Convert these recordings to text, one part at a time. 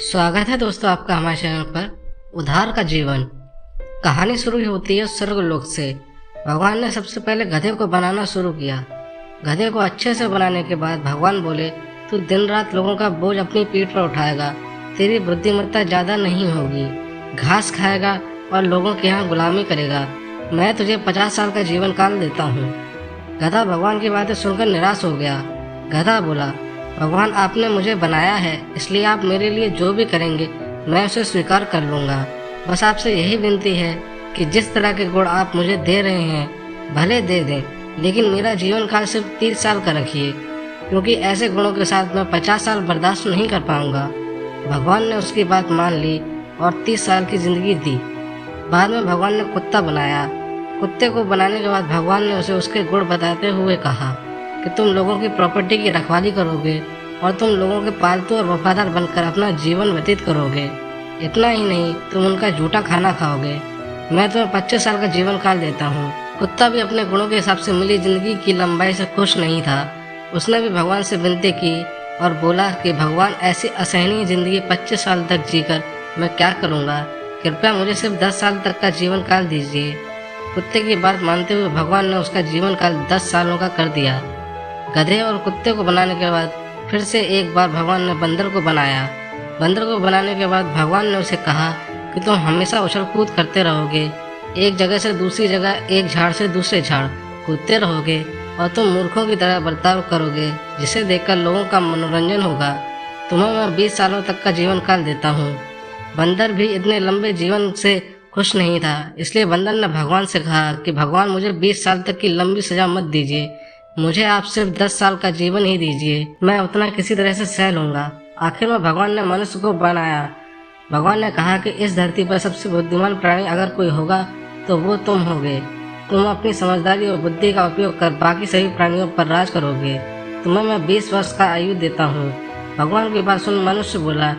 स्वागत है दोस्तों आपका हमारे चैनल पर। उधार का जीवन कहानी शुरू होती है स्वर्गलोक से। भगवान ने सबसे पहले गधे को बनाना शुरू किया। गधे को अच्छे से बनाने के बाद भगवान बोले, तू दिन रात लोगों का बोझ अपनी पीठ पर उठाएगा, तेरी बुद्धिमत्ता ज़्यादा नहीं होगी, घास खाएगा और लोगों के यहाँ गुलामी करेगा। मैं तुझे 50 साल का जीवन काल देता हूँ। गधा भगवान की बातें सुनकर निराश हो गया। गधा बोला, भगवान आपने मुझे बनाया है, इसलिए आप मेरे लिए जो भी करेंगे मैं उसे स्वीकार कर लूँगा। बस आपसे यही विनती है कि जिस तरह के गुण आप मुझे दे रहे हैं भले दे दें, लेकिन मेरा जीवन काल सिर्फ 30 साल का रखिए, क्योंकि ऐसे गुणों के साथ मैं 50 साल बर्दाश्त नहीं कर पाऊँगा। भगवान ने उसकी बात मान ली और 30 साल की ज़िंदगी दी। बाद में भगवान ने कुत्ता बनाया। कुत्ते को बनाने के बाद भगवान ने उसे उसके गुण बताते हुए कहा कि तुम लोगों की प्रॉपर्टी की रखवाली करोगे और तुम लोगों के पालतू और वफादार बनकर अपना जीवन व्यतीत करोगे। इतना ही नहीं, तुम उनका झूठा खाना खाओगे। मैं तुम्हें 25 साल का जीवन काल देता हूँ। कुत्ता भी अपने गुणों के हिसाब से मिली जिंदगी की लंबाई से खुश नहीं था। उसने भी भगवान से विनती की और बोला कि भगवान, ऐसी असहनीय जिंदगी 25 साल तक जीकर मैं क्या करूँगा, कृपया मुझे सिर्फ 10 साल तक का जीवन काल दीजिए। कुत्ते की बात मानते हुए भगवान ने उसका जीवन काल 10 सालों का कर दिया। गधे और कुत्ते को बनाने के बाद फिर से एक बार भगवान ने बंदर को बनाया। बंदर को बनाने के बाद भगवान ने उसे कहा कि तुम हमेशा उछल कूद करते रहोगे, एक जगह से दूसरी जगह, एक झाड़ से दूसरे झाड़ कूदते रहोगे और तुम मूर्खों की तरह बर्ताव करोगे, जिसे देखकर लोगों का मनोरंजन होगा। तुम्हें मैं 20 सालों तक का जीवन काल देता हूँ। बंदर भी इतने लंबे जीवन से खुश नहीं था, इसलिए बंदर ने भगवान से कहा कि भगवान, मुझे 20 साल तक की लंबी सजा मत दीजिए, मुझे आप सिर्फ 10 साल का जीवन ही दीजिए, मैं उतना किसी तरह से सह लूँगा। आखिर में भगवान ने मनुष्य को बनाया। भगवान ने कहा कि इस धरती पर सबसे बुद्धिमान प्राणी अगर कोई होगा तो वो तुम होगे। तुम अपनी समझदारी और बुद्धि का उपयोग कर बाकी सभी प्राणियों पर राज करोगे। तुम्हें मैं 20 वर्ष का आयु देता हूँ। भगवान की बात सुन मनुष्य बोला,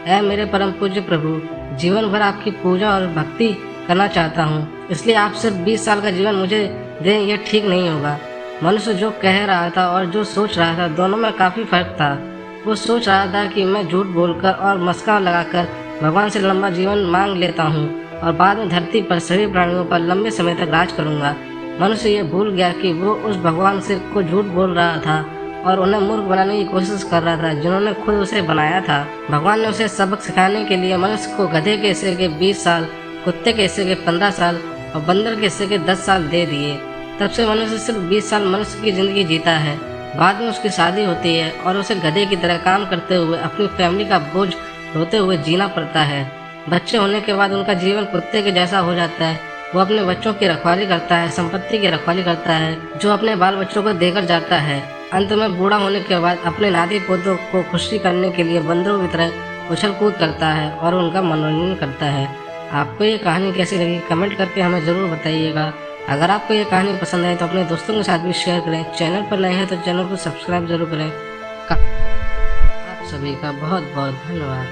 ऐ मेरे परम पूज्य प्रभु, जीवन भर आपकी पूजा और भक्ति करना चाहता हूँ, इसलिए आप सिर्फ 20 साल का जीवन मुझे दें, यह ठीक नहीं होगा। मनुष्य जो कह रहा था और जो सोच रहा था, दोनों में काफ़ी फर्क था। वो सोच रहा था कि मैं झूठ बोलकर और मस्का लगाकर भगवान से लंबा जीवन मांग लेता हूँ और बाद में धरती पर सभी प्राणियों पर लंबे समय तक राज करूँगा। मनुष्य ये भूल गया कि वो उस भगवान से को झूठ बोल रहा था और उन्हें मूर्ख बनाने की कोशिश कर रहा था, जिन्होंने खुद उसे बनाया था। भगवान ने उसे सबक सिखाने के लिए मनुष्य को गधे के हिस्से के 20 साल, कुत्ते के हिस्से के 15 साल और बंदर के हिस्से के 10 साल दे दिए। तब से मनुष्य सिर्फ 20 साल मनुष्य की ज़िंदगी जीता है। बाद में उसकी शादी होती है और उसे गधे की तरह काम करते हुए अपनी फैमिली का बोझ ढोते हुए जीना पड़ता है। बच्चे होने के बाद उनका जीवन कुत्ते के जैसा हो जाता है। वो अपने बच्चों की रखवाली करता है, संपत्ति की रखवाली करता है जो अपने बाल बच्चों को देकर जाता है। अंत में बूढ़ा होने के बाद अपने नाती पोतों को खुशी करने के लिए बंदरों की तरह उछल कूद करता है और उनका मनोरंजन करता है। आपको ये कहानी कैसी लगी कमेंट करके हमें ज़रूर बताइएगा। अगर आपको ये कहानी पसंद आई तो अपने दोस्तों के साथ भी शेयर करें। चैनल पर नए हैं तो चैनल को सब्सक्राइब जरूर करें। आप सभी का बहुत बहुत धन्यवाद।